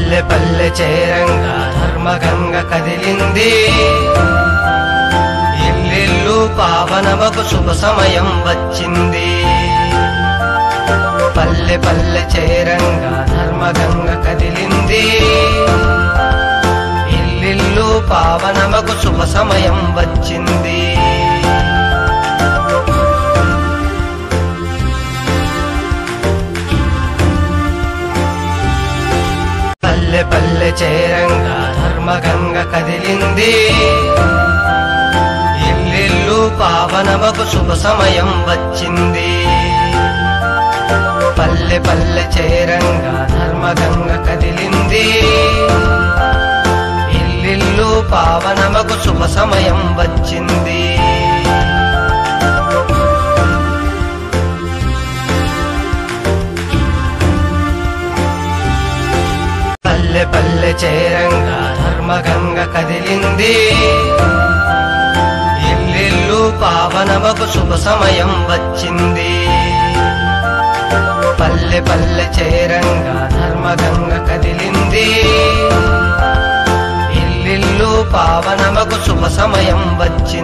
పల్లె పల్లె చేరంగా ధర్మగంగ కదిలింది, ఇల్లిల్లు పావనమగు శుభ సమయం వచ్చింది. పల్లె పల్లె చేరంగా ధర్మగంగ కదిలింది, ఇల్లిల్లు పావనమగు శుభ సమయం వచ్చింది. పల్లె పల్లె చేరంగా ధర్మగంగ కదిలింది, ఇల్లిల్లు పావనమగు శుభ సమయం వచ్చింది. పల్లె పల్లె చేరంగా ధర్మగంగ కదిలింది, ఇల్లిల్లు పావనమగు శుభ సమయం వచ్చింది. పల్లె పల్లె చేరంగా ధర్మగంగ కదిలింది, ఇల్లిల్లు పావనమగు శుభ సమయం వచ్చింది. పల్లె పల్లె చేరంగా ధర్మగంగ కదిలింది, ఇల్లిల్లు పావనమగు శుభ సమయం వచ్చింది.